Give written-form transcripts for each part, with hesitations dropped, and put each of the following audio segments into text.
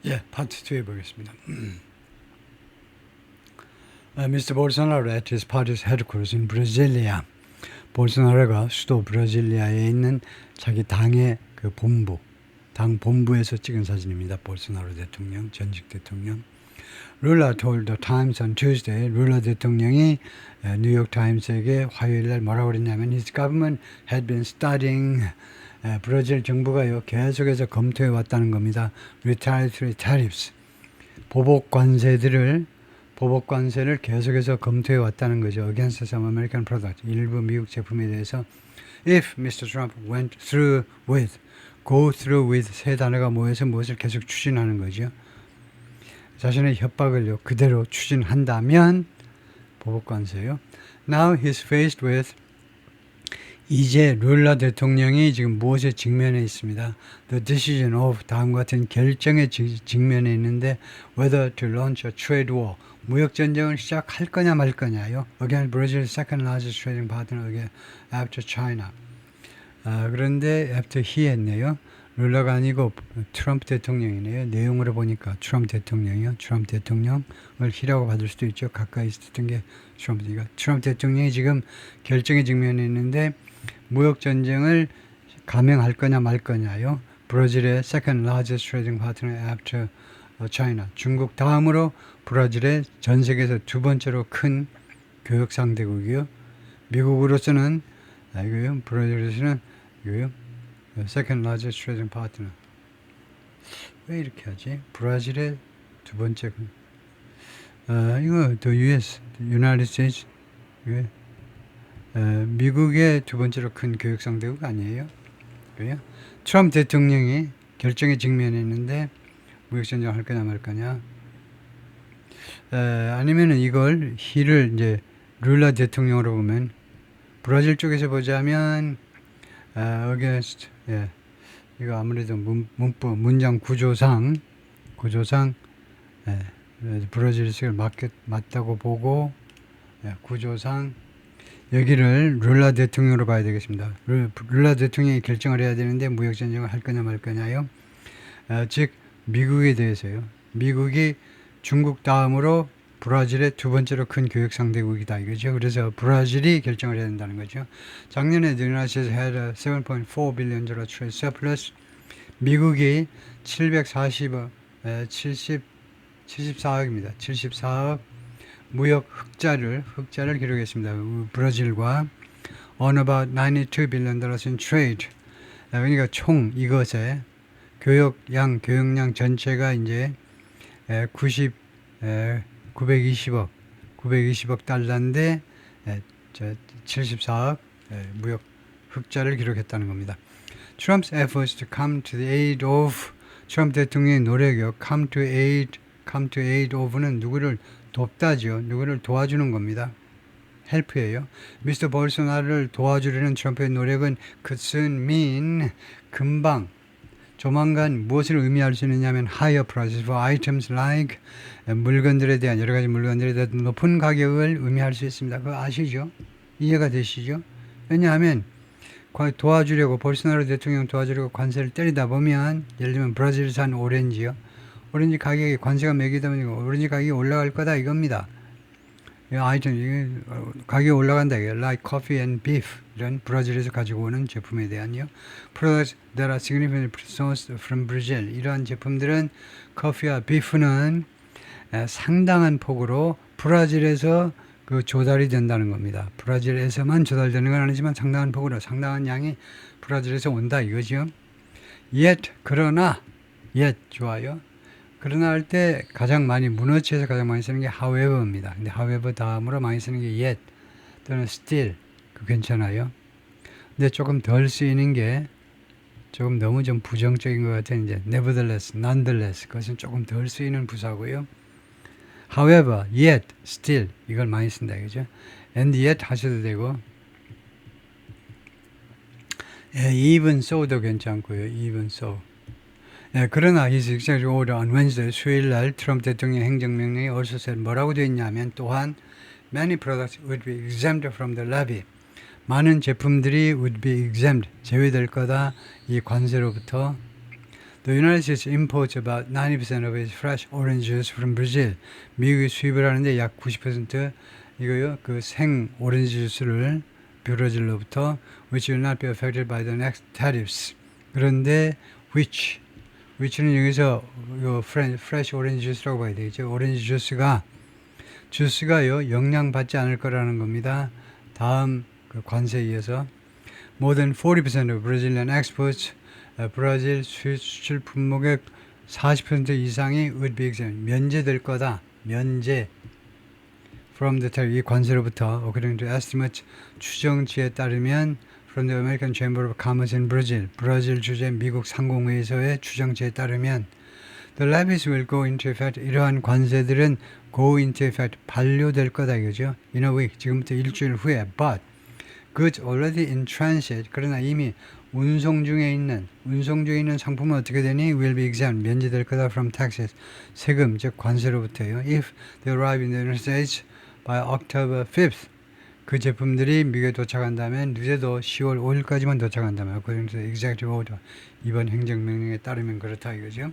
예, 파트 2 해보겠습니다. Mr. Bolsonaro at his party's headquarters in Brasilia. 볼소나로가 수도 브라질리아에 있는 자기 당의 그 본부, 당 본부에서 찍은 사진입니다. 볼소나로 대통령, 전직 대통령. 룰라 told the Times on Tuesday. 룰라 대통령이 뉴욕 타임스에게 화요일 날 뭐라고 그랬냐면 his government had been studying 브라질 정부가요 계속해서 검토해 왔다는 겁니다. retaliatory tariffs 보복 관세를 계속해서 검토해 왔다는 거죠. against some American products 일부 미국 제품에 대해서 if Mr. Trump went through with go through with 세 단어가 모여서 무엇을 계속 추진하는 거죠. 자신의 협박을요 그대로 추진한다면 보복 관세요. Now he's faced with 이제 룰라 대통령이 지금 무엇에 직면해 있습니다. The decision of 다음과 같은 결정에 직면해 있는데 whether to launch a trade war 무역 전쟁을 시작할 거냐 말 거냐요. Again, Brazil's second largest trading partner again after China. 그런데 after he 했네요. 룰라가 아니고 트럼프 대통령이네요. 내용으로 보니까 트럼프 대통령이요. 트럼프 대통령을 히라고 받을 수도 있죠. 가까이 있었던 게 트럼프니까. 트럼프 대통령이 지금 결정에 직면해 있는데 무역 전쟁을 감행할 거냐 말 거냐요. 브라질의 second largest trading partner after China. 중국 다음으로 브라질의 전 세계에서 두 번째로 큰 교역 상대국이요. 미국으로서는 이거요. 브라질에서는 이거요. second largest trading partner. 왜 이렇게 하지? 브라질의 두 번째 이거 the US, United States. 이게 미국의 두 번째로 큰 교육 상대국 아니에요? 그래요? 트럼프 대통령이 결정에 직면했는데 무역 전쟁 할 거냐 말 거냐? 아니면은 이걸 히를 이제 룰라 대통령으로 보면 브라질 쪽에서 보자면 against 예. 이거 아무래도 문법 문장 구조상 예. 브라질식을 맞다고 보고 예. 구조상 여기를 룰라 대통령으로 봐야 되겠습니다. 룰라 대통령이 결정을 해야 되는데 무역 전쟁을 할 거냐 말 거냐요. 즉 미국에 대해서요. 미국이 중국 다음으로 브라질의 두 번째로 큰 교역 상대국이다 이거죠. 그래서 브라질이 결정을 해야 된다는 거죠. 작년에 the United States had a $7.4 billion trade surplus. 미국이 74억입니다. 74억 무역 흑자를 기록했습니다. 브라질과 on about $92 billion in trade. 그러니까 총 이것의 교역량 전체가 이제 920억 달러인데 74억 무역 흑자를 기록했다는 겁니다. Trump's efforts to come to the aid of 트럼프 대통령의 노력이요. come to aid of는 누구를 돕다죠. 누구를 도와주는 겁니다. help예요. 미스터 볼소나로를 도와주려는 트럼프의 노력은 could soon mean 금방 조만간 무엇을 의미할 수 있느냐면 higher prices for items like 물건들에 대한 여러 가지 물건들에 대한 높은 가격을 의미할 수 있습니다. 그거 아시죠? 이해가 되시죠? 왜냐하면 도와주려고 볼소나로 대통령 도와주려고 관세를 때리다 보면 예를 들면 브라질산 오렌지 가격에 관세가 매기다 보니까 오렌지 가격이 올라갈 거다 이겁니다. 아이템 가격이 올라간다 이게 like coffee and beef 이런 브라질에서 가지고 오는 제품에 대한요. Products that are significantly sourced from Brazil 이러한 제품들은 커피와 비프는 상당한 폭으로 브라질에서 그 조달이 된다는 겁니다. 브라질에서만 조달되는 건 아니지만 상당한 폭으로 상당한 양이 브라질에서 온다 이거죠. 그러나 좋아요. 그러나 할 때 가장 많이 문어치에서 가장 많이 쓰는 게 however입니다. 근데 however 다음으로 많이 쓰는 게 yet 또는 still 그 괜찮아요. 근데 조금 덜 쓰이는 게 조금 너무 좀 부정적인 것 같아요. 이제 nevertheless, nonetheless 그것은 조금 덜 쓰이는 부사고요. however, yet, still 이걸 많이 쓴다 그죠? and yet 하셔도 되고 even so도 괜찮고요. even so. 그러나 his executive order on Wednesday 수요일 날 트럼프 대통령 행정명령이 also said 뭐라고 되어 있냐면 또한 many products would be exempt from the levy. 많은 제품들이 would be exempt 제외될 거다 이 관세로부터. The United States imports about 90% of its fresh orange juice from Brazil. 미국이 수입을 하는데 약 90% 이거요. 그 생 오렌지 주스를 브라질로부터 which will not be affected by the next tariffs. 그런데 which는 여기서 요 fresh orange juice라고 봐야 되겠죠. 오렌지 주스가요 영향 받지 않을 거라는 겁니다. 다음 그 관세에 의해서 more than 40% of Brazilian exports 브라질 수출 품목의 40% 이상이 would be exempt 면제될 거다. 면제 from the tariff 이 관세로부터 according to estimates 추정치에 따르면 from the American Chamber of Commerce in Brazil 브라질 주재 미국 상공회의소의 추정치에 따르면 the levies will go into effect 이러한 관세들은 go into effect 반려될 거다 이거죠. in a week 지금부터 일주일 후에 but goods already in transit 그러나 이미 운송 중에 있는 상품은 어떻게 되니 will be exempt 면제될 거다 from taxes 세금 즉 관세로부터요. if they arrive in the United States by October 5th 그 제품들이 미국에 도착한다면 늦어도 10월 5일까지만 도착한다면 according to the executive order 이번 행정명령에 따르면 그렇다 이거죠.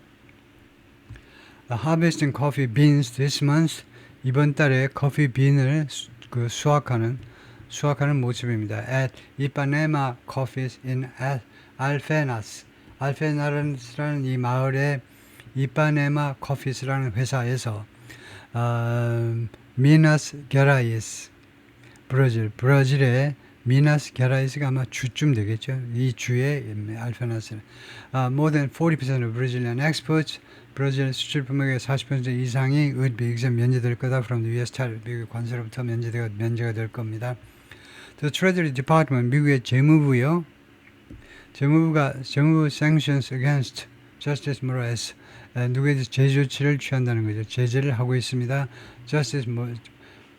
The harvesting coffee beans this month 이번 달에 커피 빈을 그 수확하는 모습입니다. At Ipanema Coffees in Alfenas. 알페나스라는 이 마을의 이파네마 커피스라는 회사에서 미나스 게라이스 브라질의 미나스 게라이스가 아마 주쯤 되겠죠. 이 주에 알페나스. More than 40% of Brazilian exports 브라질 수출 품목의 40% 이상이 would be exempt 면제될 거다 from the US tariff 미국 관세로부터 면제가 될 겁니다. The Treasury Department 미국의 재무부 sanctions against Justice Moraes 누구에 대해서 제재 조치를 취한다는 거죠. 제재를 하고 있습니다. Justice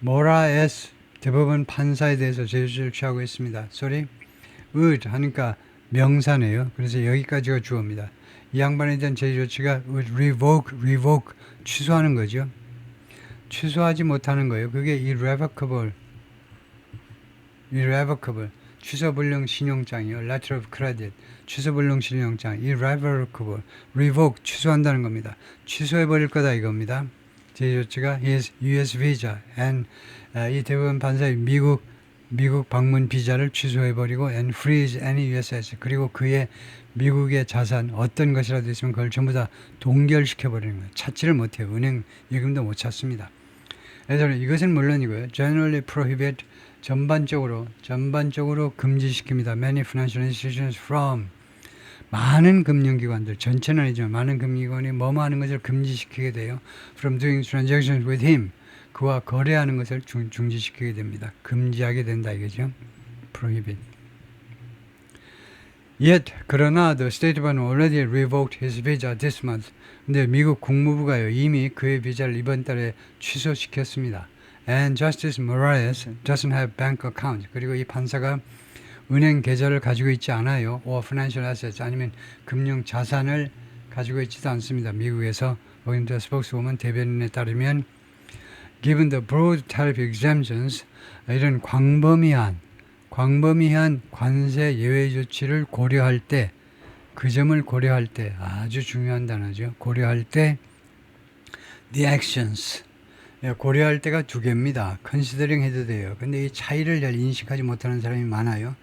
Moraes 대법원 판사에 대해서 제재 조치를 취하고 있습니다. would 하니까 명사네요. 그래서 여기까지가 주어입니다. 이 양반에 대한 제재 조치가 would revoke 취소하는 거죠. 취소하지 못하는 거예요. 그게 irrevocable 취소불능 신용장이요. letter of credit 취소불능 신용장 irrevocable revoke 취소한다는 겁니다. 취소해버릴 거다 이겁니다. 제재 조치가 his US visa and 이 대법원 판사의 미국 방문 비자를 취소해버리고 and freeze any US asset 그리고 그의 미국의 자산 어떤 것이라도 있으면 그걸 전부 다 동결시켜버리는 거예요. 찾지를 못해요. 은행 예금도 못 찾습니다. 그래서 이것은 물론이고요. generally prohibit 전반적으로 금지시킵니다. Many financial institutions from 많은 금융기관들 전체는 아니지만 많은 금융기관이 뭐뭐 하는 것을 금지시키게 돼요. From doing transactions with him 그와 거래하는 것을 중지시키게 됩니다. 금지하게 된다 이거죠. prohibit. Yet 그러나 the State Department already revoked his visa this month. 근데 미국 국무부가요 이미 그의 비자를 이번 달에 취소시켰습니다. And Justice Moraes doesn't have bank account. 그리고 이 판사가 은행 계좌를 가지고 있지 않아요. or financial assets 아니면 금융 자산을 가지고 있지도 않습니다. 미국에서 어긴더 스포크스우먼 대변인에 따르면 given the broad tariff exemptions 이런 광범위한 관세 예외 조치를 고려할 때 그 점을 고려할 때 아주 중요한 단어죠. 고려할 때 the actions 고려할 때가 두 개입니다. considering 해도 돼요. 근데 이 차이를 잘 인식하지 못하는 사람이 많아요.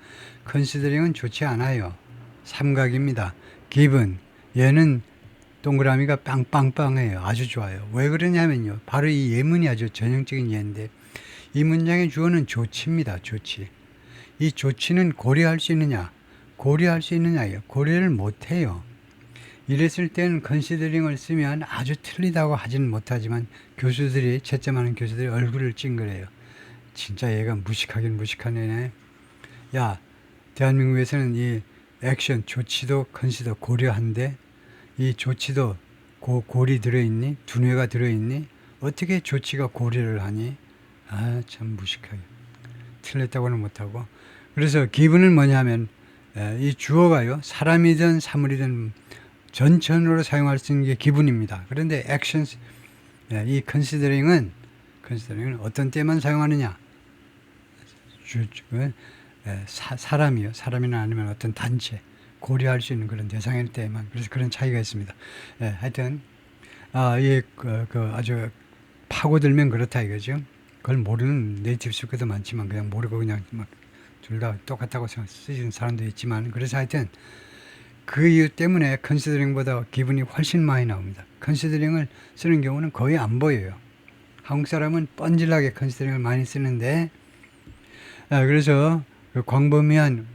considering은 좋지 않아요. 삼각입니다. given 얘는 동그라미가 빵빵빵해요. 아주 좋아요. 왜 그러냐면요. 바로 이 예문이 아주 전형적인 예인데 이 문장의 주어는 조치입니다. 조치. 이 조치는 고려할 수 있느냐? 고려를 못해요. 이랬을 때는 considering을 쓰면 아주 틀리다고 하지는 못하지만 채점하는 교수들이 얼굴을 찡그려요. 진짜 얘가 무식하긴 무식하네. 야, 대한민국에서는 이 액션, 조치도 consider 고려한데 이 조치도 고리 들어있니? 두뇌가 들어있니? 어떻게 조치가 고려를 하니? 아, 참 무식하게. 틀렸다고는 못하고. 그래서 기분은 뭐냐면 이 주어가요. 사람이든 사물이든 전천으로 사용할 수 있는 게 기분입니다. 그런데 actions, 이 considering은 어떤 때만 사용하느냐? 사람이요. 사람이나 아니면 어떤 단체. 고려할 수 있는 그런 대상일 때만 그래서 그런 차이가 있습니다. 예, 하여튼 아주 파고들면 그렇다 이거죠. 그걸 모르는 네이티브 스피커도 많지만 그냥 모르고 그냥 둘 다 똑같다고 쓰시는 사람도 있지만 그래서 하여튼 그 이유 때문에 컨시더링보다 기분이 훨씬 많이 나옵니다. 컨시더링을 쓰는 경우는 거의 안 보여요. 한국 사람은 뻔질나게 컨시더링을 많이 쓰는데 그래서 그 광범위한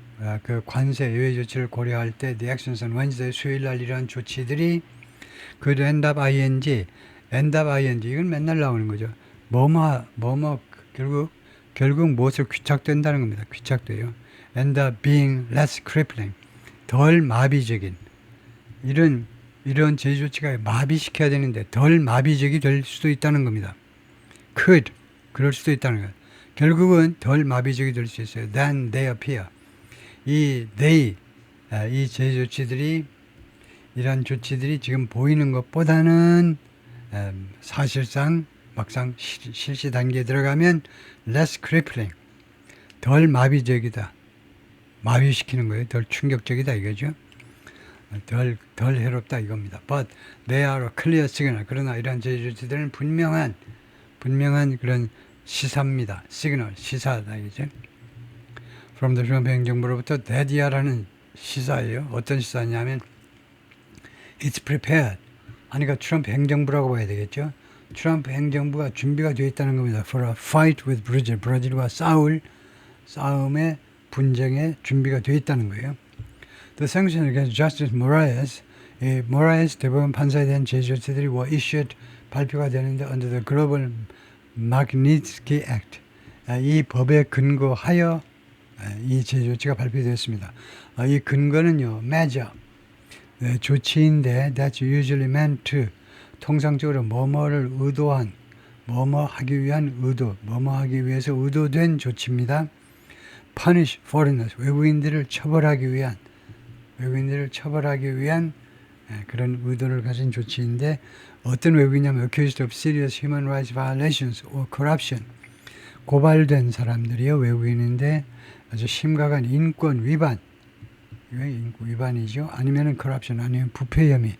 그 관세 예외 조치를 고려할 때 the actions on Wednesday 수요일 날 이러한 조치들이 그 end up ing 이건 맨날 나오는 거죠. 결국 무엇을 귀착된다는 겁니다. 귀착돼요. end up being less crippling 덜 마비적인 이런 제재 조치가 마비시켜야 되는데 덜 마비적이 될 수도 있다는 겁니다. 그럴 수도 있다는 거예요. 결국은 덜 마비적이 될 수 있어요. than they appear. 이 제재 조치들이 이러한 조치들이 지금 보이는 것보다는 사실상 막상 실시 단계에 들어가면 less crippling 덜 마비적이다. 마비시키는 거예요. 덜 충격적이다 이거죠. 덜 해롭다 이겁니다. But they are a clear signal. 그러나 이러한 제재 조치들은 분명한 그런 시사입니다. 시그널, 시사다 이거죠. From the 트럼프 행정부로부터 대디아라는 시사예요. 어떤 시사냐면 It's prepared. 그러니까 트럼프 행정부라고 봐야 되겠죠. 트럼프 행정부가 준비가 되어 있다는 겁니다. For a fight with Brazil. 브라질과 싸움의 분쟁에 준비가 되어 있다는 거예요. The sanctions against Justice Moraes, 모라에스 대법원 판사에 대한 제재 조치들이 were issued 발표가 되는데 under the Global Magnitsky Act. 이 법에 근거하여 이 제재 조치가 발표되었습니다. 이 근거는요, measure, 조치인데 that's usually meant to, 통상적으로 뭐뭐를 의도한, 뭐뭐 하기 위한 의도, 뭐뭐 하기 위해서 의도된 조치입니다. punish foreigners, 외국인들을 처벌하기 위한 그런 의도를 가진 조치인데 어떤 외국인이냐면 accused of serious human rights violations or corruption, 고발된 사람들이요 외국인인데 아주 심각한 인권 위반, 위반이죠. 아니면은 corruption, 아니면 부패 혐의.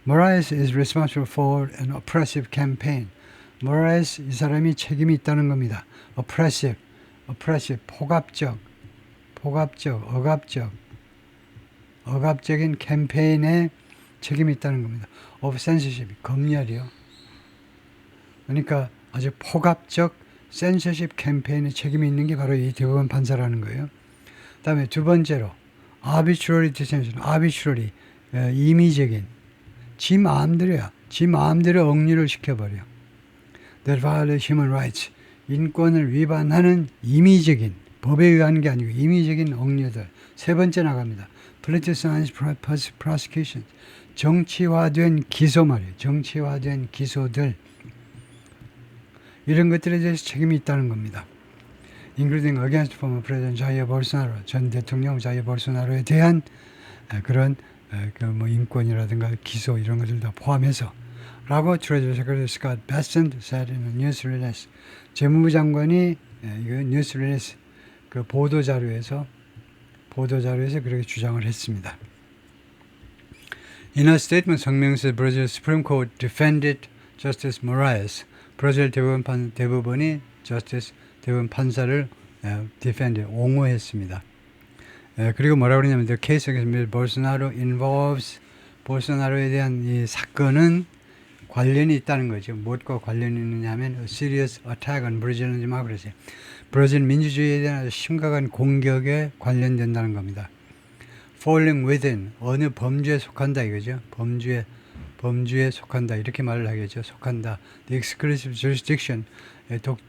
Moraes is responsible for an oppressive campaign. Moraes 이 사람이 책임이 있다는 겁니다. oppressive, 억압적인 캠페인에 책임이 있다는 겁니다. of censorship, 검열이요. 그러니까 아주 폭압적 censorship 캠페인에 책임이 있는 게 바로 이 대법원 판사라는 거예요. 그 다음에 두 번째로 arbitrary detention, arbitrary, 임의적인, 지 마음대로 억류를 시켜버려. that violate human rights, 인권을 위반하는 임의적인, 법에 의한 게 아니고 임의적인 억류들. 세 번째 나갑니다. politicized prosecution, 정치화된 기소 말이에요. 정치화된 기소들. 이런 것들에 대해서 책임이 있다는 겁니다. including against former president 자이어 볼소나로, 전 대통령 자이어 볼소나로에 대한 그런 인권이라든가 기소 이런 것들 다 포함해서 라고 Treasury Secretary Scott Bessent said in a news release. 재무부 장관이 이거 뉴스 릴리스 그 보도자료에서 그렇게 주장을 했습니다. In a statement, 성명서 Brazil Supreme Court defended Justice Moraes. 브라질 대법원이 대법원 판사를 defend, 옹호했습니다. 그리고 뭐라고 그러냐면 the case against Bolsonaro involves, 볼소나로에 대한 이 사건은 관련이 있다는 거죠. 무엇과 관련이 있느냐면 a serious attack on Brazil은 막 그러세요. 브라질 민주주의에 대한 아주 심각한 공격에 관련된다는 겁니다. falling within, 어느 범주에 속한다 이거죠. 범주에 속한다 이렇게 말을 하겠죠. 속한다. The exclusive jurisdiction,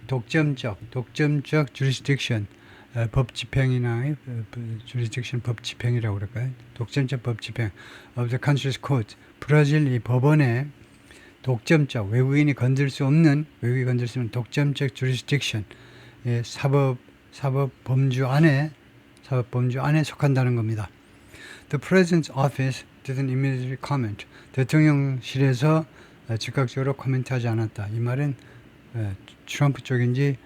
독점적 jurisdiction, 법 집행이나 jurisdiction 법 집행이라고 그럴까요? 독점적 법 집행 of the country's court, 브라질 이 법원의 독점적, 외국인이 건들 수 없는 독점적 jurisdiction, 사법 범주 안에 속한다는 겁니다. The President's office didn't immediately comment. 대통령실에서 즉각적으로 코멘트하지 않았다. 이 말은 트럼프 쪽인지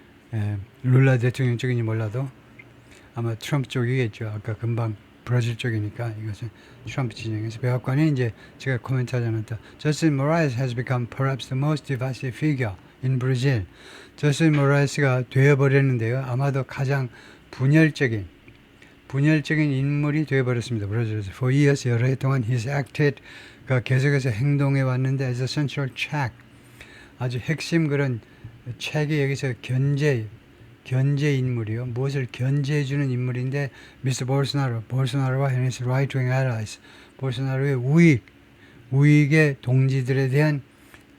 룰라 대통령 쪽인지 몰라도 아마 트럼프 쪽이겠죠. 아까 금방 브라질 쪽이니까 이것은 트럼프 진영에서 백악관이 이제 제가 코멘트하지 않았다. Justin Moraes has become perhaps the most divisive figure in Brazil. 저스틴 모라에스가 되어버렸는데요. 아마도 가장 분열적인 인물이 되어버렸습니다. 브라질에서. For years, 여러 해 동안 he's acted, 그 계속해서 행동해 왔는데 as a central check, 아주 핵심 그런 책이 여기서 견제 인물이요. 무엇을 견제해주는 인물인데 미스터 볼소나로와 his right-wing allies, 볼소나로의 우익의 동지들에 대한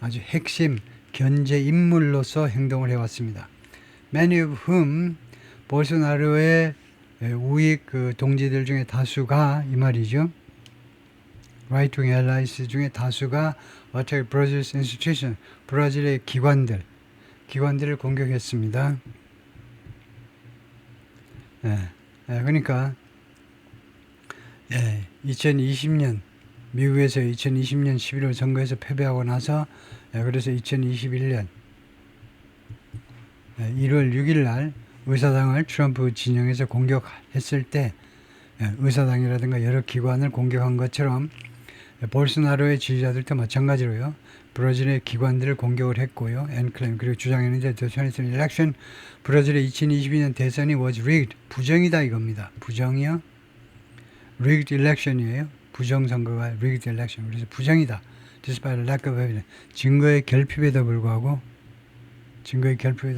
아주 핵심 견제 인물로서 행동을 해왔습니다. Many of whom, 볼소나로의 우익 그 동지들 중에 다수가 이 말이죠. Right-wing allies 중에 다수가 attacked Brazil's institution, 브라질의 기관들을 공격했습니다. 그러니까 2020년 미국에서 2020년 11월 선거에서 패배하고 나서 그래서 2021년 1월 6일 날 의사당을 트럼프 진영에서 공격했을 때 의사당이라든가 여러 기관을 공격한 것처럼 볼소나로의 지지자들도 마찬가지로요. 브라질의 기관들을 공격을 했고요. 엔클레임 그리고 주장했는데 The 2020 election, 브라질의 2022년 대선이 was rigged, 부정이다 이겁니다. 부정이요? rigged election이에요. 부정선거가 rigged election. 그래서 부정이다. Despite lack of evidence. 증거의 결핍에도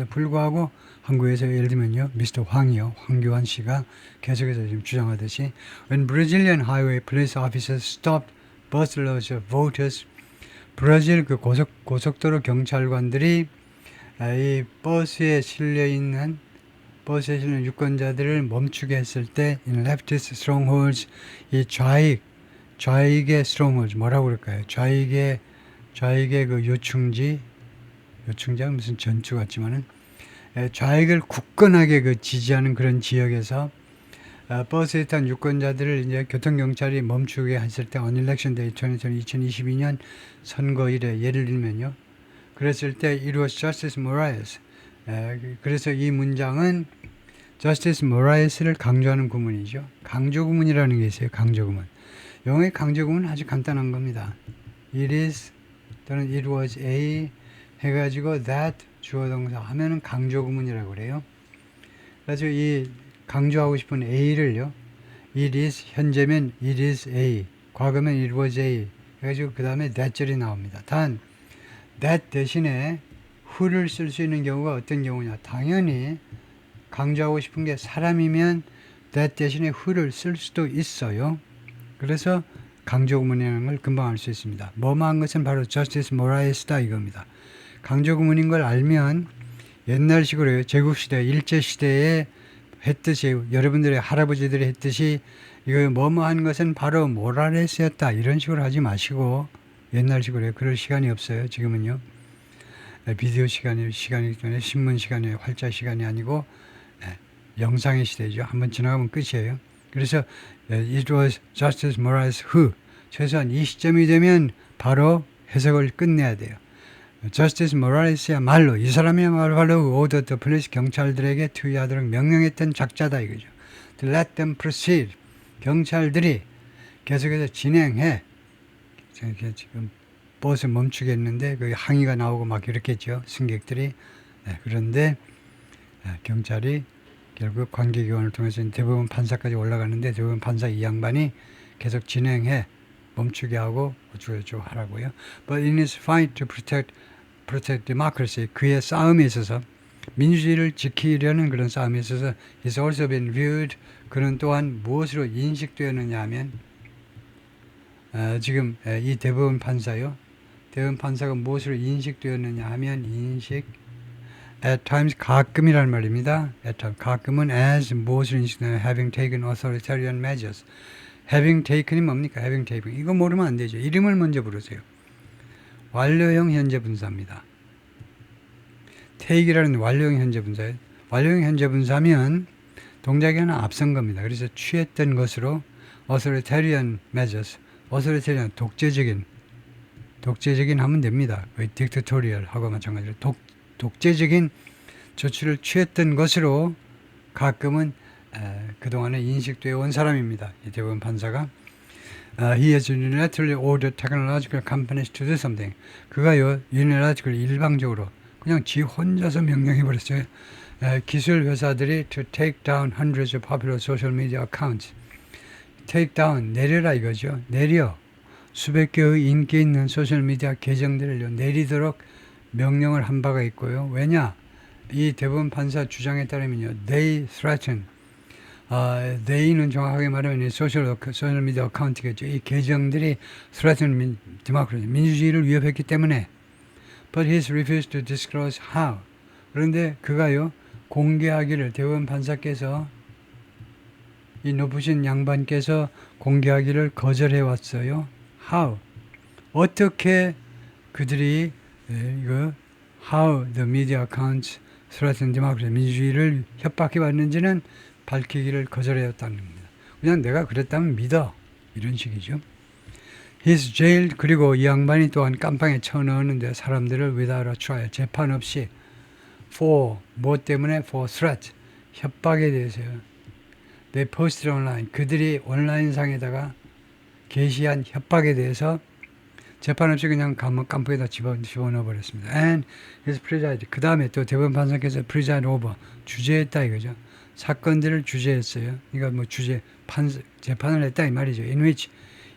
불구하고 한국에서 예를 들면요. 미스터 황교안 씨가 계속해서 지금 주장하듯이 When Brazilian highway police officers stopped busloads of voters, 브라질 그 고속도로 경찰관들이 이 버스에 실려 있는 유권자들을 멈추게 했을 때 in leftist strongholds, 이 좌익의 strongholds 뭐라고 그럴까요? 좌익의 그 요충지는 무슨 전투 같지만은 좌익을 굳건하게 그 지지하는 그런 지역에서 버스에 탄 유권자들을 이제 교통경찰이 멈추게 했을 때 on election day 2022년 선거일에 예를 들면요. 그랬을 때 it was Justice Moraes. 그래서 이 문장은 Justice Moraes를 강조하는 구문이죠. 강조 구문이라는 게 있어요. 강조 구문. 영어의 강조 구문은 아주 간단한 겁니다. It is 또는 it was a 해가지고 that 주어 동사 하면은 강조 구문이라고 그래요. 그래서 이 강조하고 싶은 A를요. It is 현재면 it is A, 과거면 it was A 해가지고 그 다음에 that절이 나옵니다. 단 that 대신에 who를 쓸 수 있는 경우가 어떤 경우냐. 당연히 강조하고 싶은 게 사람이면 that 대신에 who를 쓸 수도 있어요. 그래서 강조 구문이라는 걸 금방 알 수 있습니다. 뭐뭐한 것은 바로 Justice Moraes다 이겁니다. 강조 구문인 걸 알면 옛날식으로 제국시대, 일제시대에 했듯이 여러분들의 할아버지들이 했듯이 이거 뭐뭐한 것은 바로 모라레스였다 이런 식으로 하지 마시고 옛날식으로 그럴 시간이 없어요. 지금은요. 비디오 시간이기 때문에 신문 시간이 활자 시간이 아니고 영상의 시대죠. 한번 지나가면 끝이에요. 그래서 it was Justice Moraes who 최소한 이 시점이 되면 바로 해석을 끝내야 돼요. Justice Moraes야말로 이 사람이야말로 ordered the police 경찰들에게 투의하도록 명령했던 작자다 이거죠. To let them proceed 경찰들이 계속해서 진행해. 지금 버스 멈추게 했는데 그 항의가 나오고 막 이렇겠죠. 승객들이. 그런데 경찰이 결국 관계기관을 통해서 대법원 판사까지 올라가는데 대법원 판사 이 양반이 계속 진행해. 멈추게 하고 어쩌고저쩌고 하라고요. But in his fight to protect democracy, 그의 싸움에 있어서 민주주의를 지키려는 그런 싸움에 있어서 he's also been viewed, 그는 또한 무엇으로 인식되었느냐 하면 지금 이 대법원 판사요. 대법원 판사가 무엇으로 인식되었느냐 하면 at times 가끔이라는 말입니다. at times 가끔은 as 무엇으로 인식되느냐 having taken authoritarian measures. having taken이 뭡니까? having taken. 이거 모르면 안 되죠. 이름을 먼저 부르세요. 완료형 현재 분사입니다. take이라는 완료형 현재 분사예요. 완료형 현재 분사면 동작이 하나 앞선 겁니다. 그래서 취했던 것으로 authoritarian measures, authoritarian 독재적인 하면 됩니다. dictatorial 하고 마찬가지로 독재적인 조치를 취했던 것으로 가끔은 그동안에 인식되어 온 사람입니다. 이 대법원 판사가. He has unilaterally ordered technological companies to do something. 그가요, unilaterally 일방적으로 그냥 지 혼자서 명령해버렸어요. 기술 회사들이 to take down hundreds of popular social media accounts. take down, 내려라 이거죠. 내려. 수백 개의 인기 있는 소셜미디어 계정들을 내리도록 명령을 한 바가 있고요. 왜냐? 이 대법원 판사 주장에 따르면요. They threaten. they는 정확하게 말하면 이 소셜미디어 어카운트겠죠. 이 계정들이 threaten democracy, 민주주의를 위협했기 때문에. But he's refused to disclose how. 그런데 그가요. 공개하기를 대법원 판사께서 이 높으신 양반께서 공개하기를 거절해 왔어요. How? 어떻게 그들이 이거 how the media accounts threaten democracy, 민주주의를 협박해 왔는지는 밝히기를 거절해왔다는 겁니다. 그냥 내가 그랬다면 믿어. 이런 식이죠. He's jailed. 그리고 이 양반이 또한 깜빵에 쳐넣었는데 사람들을 without a trial, 재판 없이 for, 뭐 때문에? for threat, 협박에 대해서요. They posted online. 그들이 온라인상에다가 게시한 협박에 대해서 재판 없이 그냥 깜빡에다 집어넣어 버렸습니다. And his preside. 그 다음에 또 대법원 판사께서 preside over, 주재했다 이거죠. 사건들을 주재했어요. 그러니까 뭐 재판을 했다 이 말이죠. In which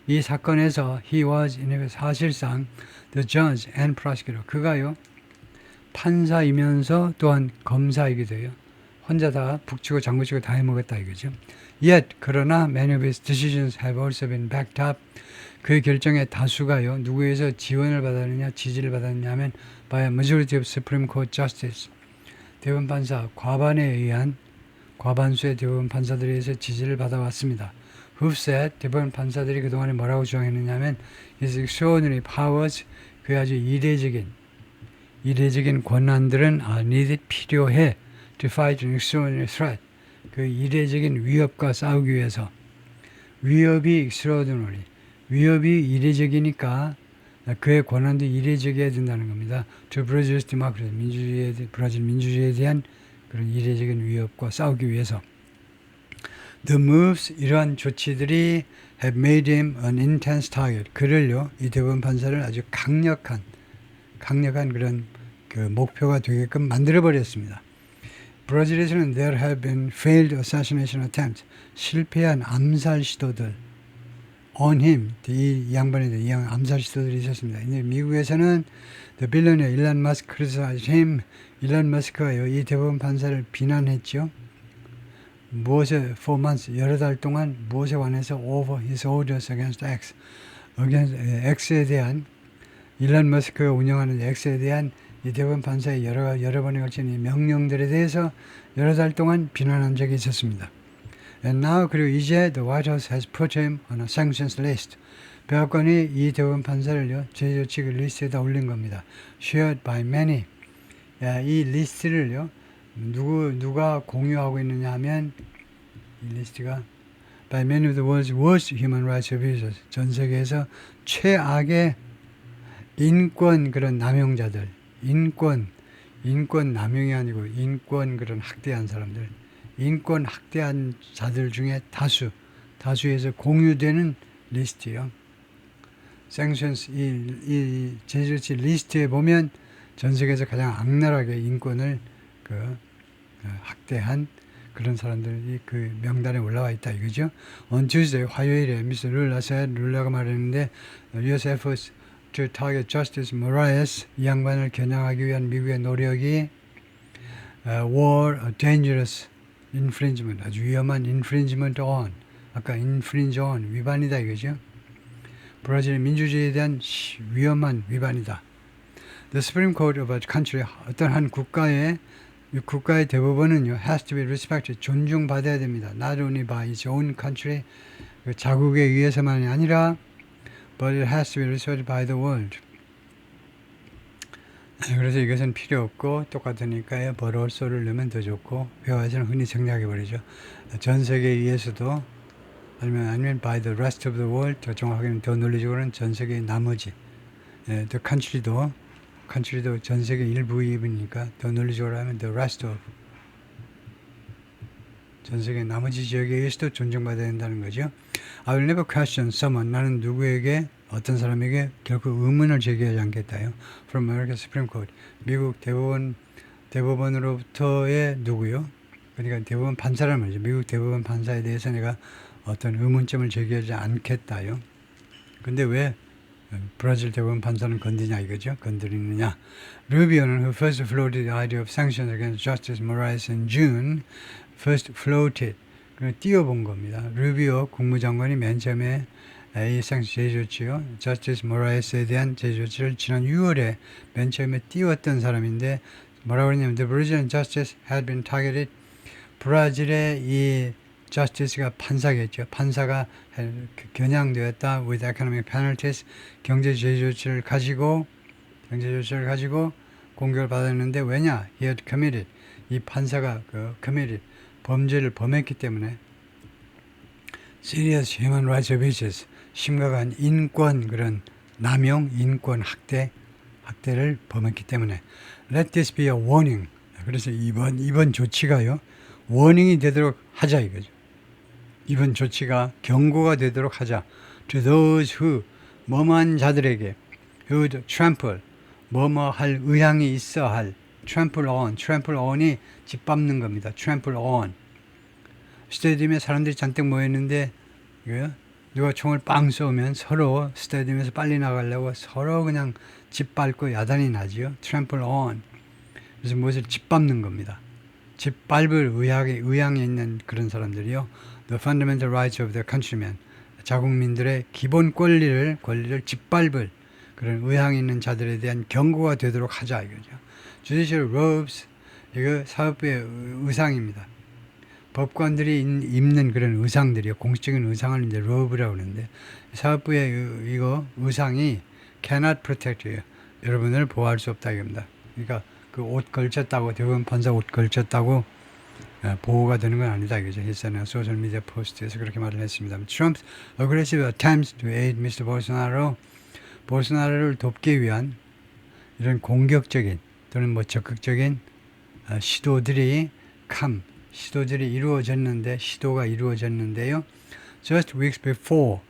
이 사건에서 he was 사실상 the judge and prosecutor. 그가요 판사이면서 또한 검사이기도 해요. 혼자 다 북치고 장구치고 다 해먹었다 이거죠. Yet 그러나 many of his decisions have also been backed up. 그의 결정의 다수가요. 누구에서 지원을 받았느냐 지지를 받았느냐 하면 by a majority of Supreme Court Justice. 대법원 판사 과반수의 대법원 판사들에 의해서 지지를 받아왔습니다. Who've said 대법원 판사들이 그동안에 뭐라고 주장했느냐 하면 his extraordinary powers, 그의 아주 이례적인 권한들은 are needed, 필요해 to fight an extraordinary threat. 그 이례적인 위협과 싸우기 위해서. 위협이 extraordinary. 위협이 이례적이니까 그의 권한도 이례적이어야 된다는 겁니다. To Brazil's democracy, 브라질 민주주의에 대한 그런 이례적인 위협과 싸우기 위해서. The moves, 이러한 조치들이 have made him an intense target. 그를요, 이 대법원 판사를 아주 강력한 그런 그 목표가 되게끔 만들어버렸습니다. 브라질에서는 there have been failed assassination attempts, 실패한 암살 시도들 on him, 이 양반에 대한 암살 시도들이 있었습니다. 근데 미국에서는 the billionaire 일론 머스크 criticized him, 일론 머스크가요, 이 대법원 판사를 비난했죠. 무엇에 for months, 여러 달 동안 무엇에 관해서 over his orders against X, X에 대한 일론 머스크가 운영하는 X에 대한 이 대법원 판사의 여러 번에 걸친 이 명령들에 대해서 여러 달 동안 비난한 적이 있었습니다. And now, 그리고 이제 the White House has put him on a sanctions list. 백악관이 이 대법원 판사를요, 제조치 리스트에다 올린 겁니다. Shared by many. 이 리스트를요, 누가 공유하고 있느냐 하면 이 리스트가 by many of the world's worst human rights abusers. 전 세계에서 최악의 인권 그런 남용자들, 인권 남용이 아니고 인권 그런 학대한 사람들, 인권 학대한 자들 중에 다수에서 공유되는 리스트요. sanctions, 이 제조치 리스트에 보면 전 세계에서 가장 악랄하게 인권을 학대한 그런 사람들이 그 명단에 올라와 있다 이거죠. On Tuesday, 화요일에 Mr. 룰라가 말했는데 U.S. efforts to target Justice Moraes, 이 양반을 겨냥하기 위한 미국의 노력이 were a dangerous infringement, 아주 위험한 infringement on, 아까 infringe on, 위반이다 이거죠. 브라질 민주주의에 대한 위험한 위반이다. The Supreme Court of a country, 어떤 한 국가의 대법원은요, has to be respected, 존중받아야 됩니다. Not only by its own country, 그 자국에 의해서만이 아니라 but it has to be respected by the world. 그래서 이것은 필요 없고 똑같으니까요. but also를 넣으면 더 좋고 회화에서는 흔히 정리하게 버리죠. 전 세계에 의해서도 아니면 by the rest of the world, 더 정확하게는 더 논리적으로는 전 세계의 나머지 the country도 전 세계 일부이니까 더 논리적으로 하면 the rest of 전 세계 나머지 지역에 의해서도 존중받아야 된다는 거죠. I will never question someone. 나는 누구에게 어떤 사람에게 결코 의문을 제기하지 않겠다요. From American Supreme Court. 미국 대법원으로부터의 누구요? 그러니까 대법원 판사란 말이죠. 미국 대법원 판사에 대해서 내가 어떤 의문점을 제기하지 않겠다요. 근데 왜 브라질 대법원 판사는 건드냐 이거죠. 건드리느냐. 루비오는 who first floated the idea of sanctions against Justice Moraes in June first floated. 띄워본 겁니다. 루비오 국무장관이 맨 처음에 이 상시 제조치요. Justice Moraes에 대한 제조치를 지난 6월에 맨 처음에 띄웠던 사람인데 뭐라고 그러냐면 The Brazilian justice had been targeted. 브라질의 이 justice가 판사겠죠. 판사가 겨냥되었다. with economic penalties. 경제 제조치를 가지고 공격을 받았는데 왜냐? He had committed. 이 판사가 committed. 범죄를 범했기 때문에 serious human rights abuses. 심각한 인권 그런 남용, 인권 학대를 범했기 때문에 let this be a warning. 그래서 이번 조치가요. 워닝이 되도록 하자 이거죠. 이번 조치가 경고가 되도록 하자. To those who 뭐뭐한 자들에게 who trample 뭐뭐 할 의향이 있어 할 trample on이 짓밟는 겁니다. trample on. 스테디움에 사람들이 잔뜩 모였는데 누가 총을 빵 쏘면 서로 스테디움에서 빨리 나가려고 서로 그냥 짓밟고 야단이 나지요. trample on. 그래서 무엇을 짓밟는 겁니다. 짓밟을 의향이 있는 그런 사람들이요. The fundamental rights of the countrymen. 자국민들의 기본 권리를 짓밟을 그런 의향이 있는 자들에 대한 경고가 되도록 하자 이거죠. Judicial robes. 이거 사법부의 의상입니다. 법관들이 입는 그런 의상들이요. 공식적인 의상을 이제 robe라고 하는데 사법부의 이거 의상이 cannot protect you. 여러분을 보호할 수 없다 이겁니다. 그러니까 그 옷 걸쳤다고 대부분 판사 옷 걸쳤다고 보호가 되는 건 아니다 이거죠. 일선의 소셜 미디어 포스트에서 그렇게 말을 했습니다. Trump's aggressive attempts to aid Mr. Bolsonaro, 볼소나로를 돕기 위한 이런 공격적인 또는 뭐 적극적인 시도가 이루어졌는데요. Just weeks before,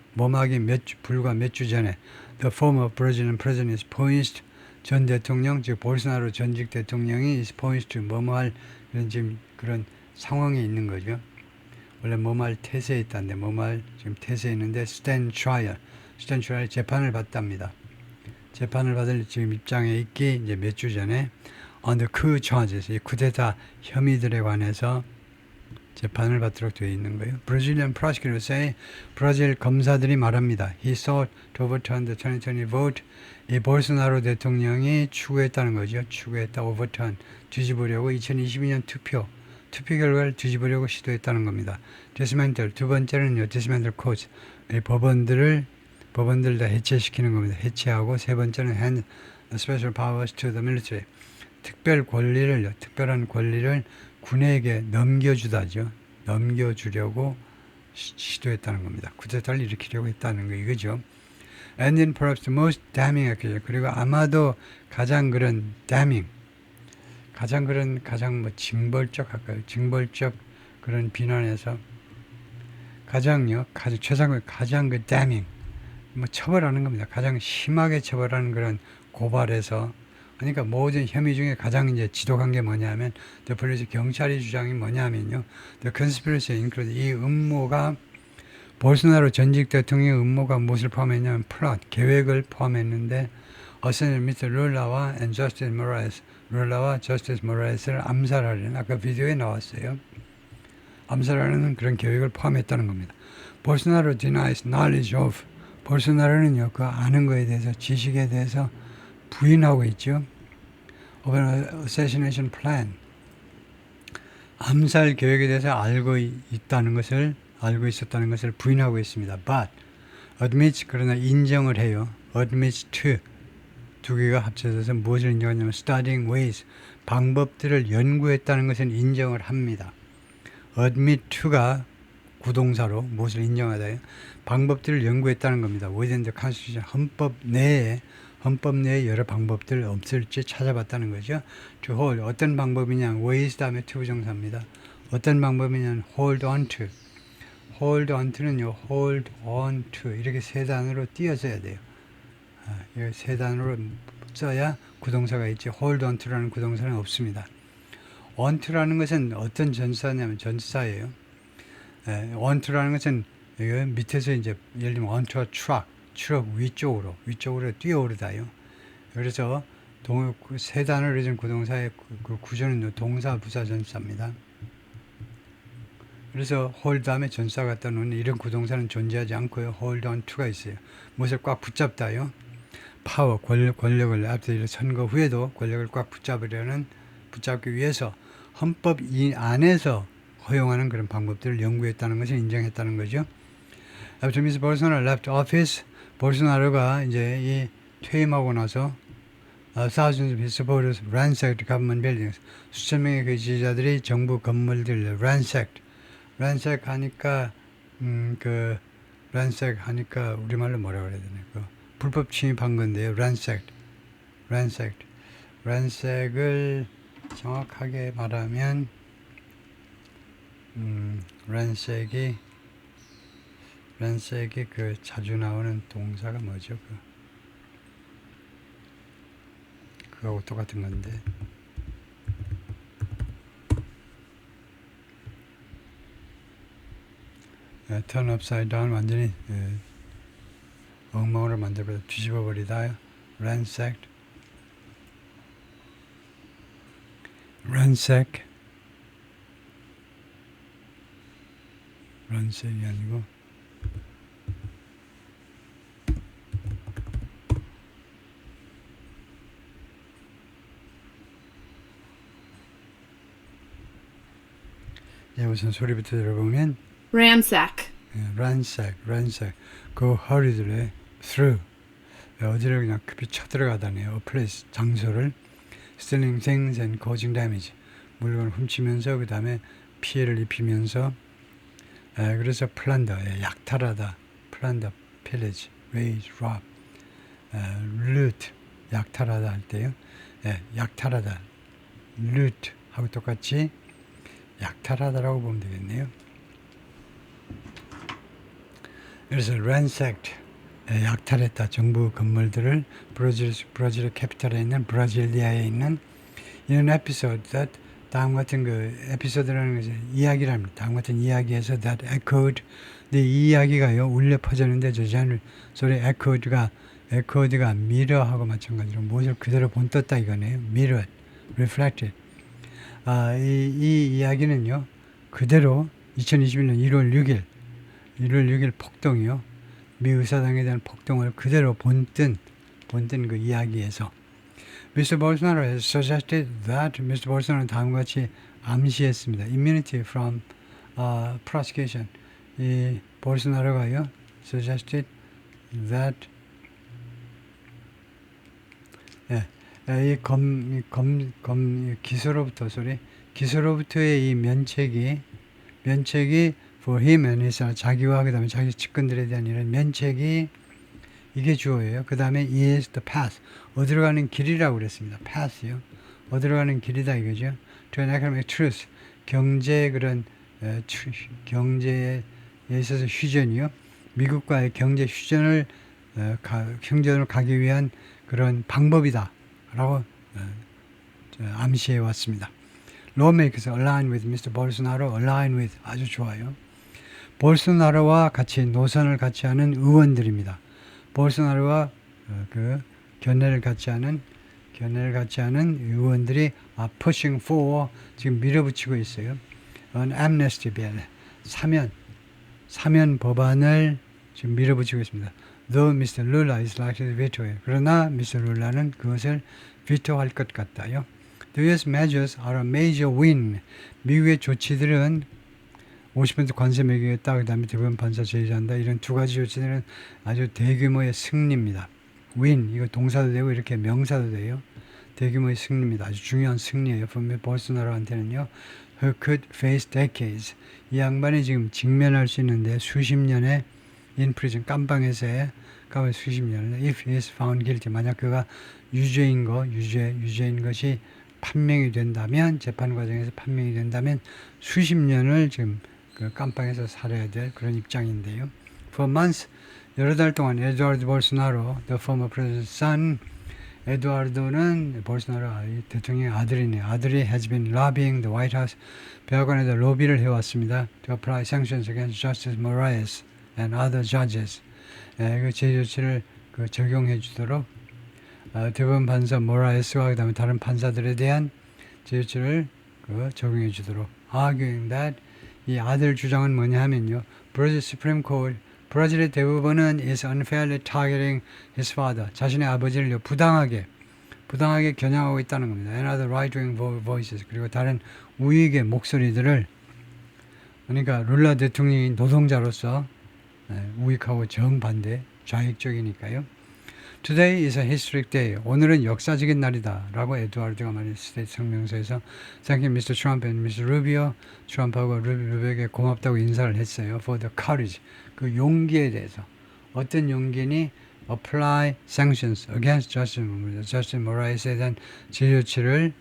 불과 몇 주 전에, the former Brazilian president is poised. 전 대통령, 즉 볼소나로 전직 대통령이 is poised to 뭐뭐할 그런 상황에 있는 거죠. 원래 뭐뭐할 태세에 있다는데 뭐뭐할 지금 태세에 있는데 stand trial 재판을 받답니다. 재판을 받을 지금 입장에 있기 이제 몇 주 전에 under coup charges, 이 쿠데타 혐의들에 관해서 재판을 받도록 되어 있는 거예요. Brazilian prosecutors say, 브라질 검사들이 말합니다. He sought to overturn the 2020 vote. 이 볼소나로 대통령이 추구했다는 거죠. overturn, 뒤집으려고 2022년 투표 결과를 뒤집으려고 시도했다는 겁니다. dismantle, 두 번째는요. dismantle courts, 이 법원들 다 해체시키는 겁니다. 해체하고 세 번째는 hand special powers to the military. 특별한 권리를 군에게 넘겨주려고 시도했다는 겁니다. 쿠데타를 일으키려고 했다는 거 이거죠. And then perhaps the most damning accusation. 그리고 아마도 가장 damning, 가장 징벌적 그런 비난에서 가장 damning, 처벌하는 겁니다. 가장 심하게 처벌하는 그런 고발에서, 그러니까 모든 혐의 중에 가장 이제 지독한 게 뭐냐면, the police, 경찰의 주장이 뭐냐면요, the conspiracy include, 이 음모가, 볼소나로 전직 대통령의 음모가 무엇을 포함했냐면, plot, 계획을 포함했는데, 어센 미스터 룰라와 룰라와 저스티스 모라에스를 암살하려는, 아까 비디오에 나왔어요. 암살하려는 그런 계획을 포함했다는 겁니다. 볼소나로 denies knowledge of, 볼소나로는요, 그 아는 거에 대해서, 지식에 대해서 부인하고 있죠. of an assassination plan. 암살 계획에 대해서 알고 있었다는 것을 부인하고 있습니다. But admits, 그러나 인정을 해요. admits to, 두 개가 합쳐져서 무엇을 인정하냐면 studying ways, 방법들을 연구했다는 것을 인정을 합니다. admit to가 구동사로 무엇을 인정하다요. 방법들을 연구했다는 겁니다. within the constitution, 헌법 내에 여러 방법들 없을지 찾아봤다는 거죠. to hold, 어떤 방법이냐, ways 다음에 to 부정사입니다. 어떤 방법이냐면 hold on to. hold on to는요. hold on to 이렇게 세 단어로 띄어서야 돼요. 이 세 단어로 써야 구동사가 있지. hold on to라는 구동사는 없습니다. on to라는 것은 어떤 전사냐면 전사예요. on to라는 것은 밑에서 이제 예를 들면 on to a truck, 트럭 위쪽으로 뛰어오르다요. 그래서 세 단어를 가진 구동사의 그 구조는 동사, 부사, 전사입니다. 그래서 hold 다음에 전사 갖다 놓는 이런 구동사는 존재하지 않고요. hold on to가 있어요. 무엇을 꽉 붙잡다요. 파워, 권력을 앞서 선거 후에도 권력을 꽉 붙잡기 위해서 헌법 이 안에서 허용하는 그런 방법들을 연구했다는 것을 인정했다는 거죠. After Mr. Bolsonaro left office, 볼소나로가 이제 이 퇴임하고 나서 thousands of his supporters ransacked government buildings. 수천 명의 그 지지자들이 정부 건물들 ransacked 하니까 ransack 하니까 우리말로 뭐라 그래야 되나? 불법 침입한 건데요. ransacked을 정확하게 말하면 ransac이 그 자주 나오는 동사가 뭐죠? 그거하고 똑같은 건데. turn upside down 완전히 엉망으로 만들어서 뒤집어 버리다. ransack이 아니고 우선 소리부터 들어보면 ransack, ransack 그 허리들의 through 어디를 그냥 급히 쳐들어가다네요. a place 장소를 stealing things and causing damage 물건을 훔치면서 그 다음에 피해를 입히면서 그래서 plunder 약탈하다 plunder, pillage, raise, rob loot 약탈하다 할 때요. 약탈하다 loot 하고 똑같이 약탈하다라고 보면 되겠네요. 그래서 ransacked 약탈했다. 정부 건물들을 브라질 캐피탈에 있는 브라질리아에 있는 이런 에피소드 that 다음 같은 그 에피소드라는 것은 이야기랍니다. 다음 같은 이야기에서 that echoed 이 이야기가요 울려 퍼졌는데 저 소리 echoed가 mirror하고 마찬가지로 무엇을 그대로 본떴다 이거네요. mirrored, reflected. 이 이야기는요 그대로 2021년 1월 6일 폭동이요. 미 의사당에 대한 폭동을 그대로 본뜬 그 이야기에서 Mr. Bolsonaro has suggested that Mr. Bolsonaro 다음과 같이 암시했습니다. Immunity from prosecution. 이 볼소나로가요 suggested that 기소로부터의 이 면책이 for him and his 자기와 그 다음에 자기 측근들에 대한 이런 면책이 이게 주어예요. 그 다음에 is the path 어디로 가는 길이라고 그랬습니다. path요. 어디로 가는 길이다 이거죠. to an economic truth 경제에 있어서 휴전이요. 미국과의 경제 휴전을 가기 위한 그런 방법이다라고 암시해 왔습니다. Lawmakers align with Mr. Bolsonaro, align with 아주 좋아요. 볼소나로와 같이 노선을 같이 하는 의원들입니다. 볼소나로와 그 견해를 같이 하는 의원들이 pushing for 지금 밀어붙이고 있어요. an amnesty bill 사면 법안을 지금 밀어붙이고 있습니다. Though Mr. Lula is likely to veto it. 그러나 Mr. Lula는 그것을 비토할 것 같다요. The U.S. measures are a major win. 미국의 조치들은 50% 관세 매기겠다. 그 다음에 대부분 반사 제재한다. 이런 두 가지 조치들은 아주 대규모의 승리입니다. win 이거 동사도 되고 이렇게 명사도 돼요. 대규모의 승리입니다. 아주 중요한 승리예요. 볼소나로한테는요. Who could face decades. 이 양반이 지금 직면할 수 있는데 수십 년의 in prison 깜방에서의 수십 년을 if he is found guilty 만약 그가 유죄인 것이 판명이 된다면, 재판 과정에서 판명이 된다면 수십 년을 지금 그 깜빵에서 살아야 될 그런 입장인데요. For months, 여러 달 동안 에두아르도 볼소나로, the former president's son, 에두아르도는 볼소나로 대통령의 아들이네. 아들이 has been lobbying the White House, 백악관에다 로비를 해왔습니다. To apply sanctions against Justice Moraes and other judges. 그 제재 조치를 그 적용해 주도록 대법원 판사 모라에스와 그다음에 다른 판사들에 대한 제재 조치를 그 적용해 주도록. Arguing that 이 아들 주장은 뭐냐 하면요. Brazil Supreme Court, 브라질의 대법원은 is unfairly targeting his father. 자신의 아버지를 부당하게 겨냥하고 있다는 겁니다. And other right-wing voices. 그리고 다른 우익의 목소리들을, 그러니까 룰라 대통령이 노동자로서 우익하고 정반대, 좌익적이니까요. Today is a historic day. 오늘은 역사적인 날이다. 라고 에두아르드가 말했을 때 성명서에서 Thank you, Mr. Trump and Mr. Rubio. 트럼프하고 루비오에게 고맙다고 인사를 했어요. For the courage. 그 용기에 대해서. 어떤 용기니? Apply sanctions against Justice Moraes에 대한 제재 조치를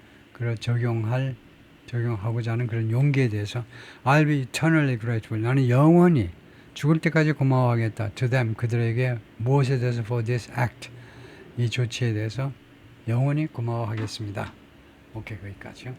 적용하고자 하는 그런 용기에 대해서 I'll be eternally grateful. 나는 영원히 죽을 때까지 고마워하겠다. To them, 그들에게 무엇에 대해서 for this act, 이 조치에 대해서 영원히 고마워하겠습니다. 오케이, 거기까지요.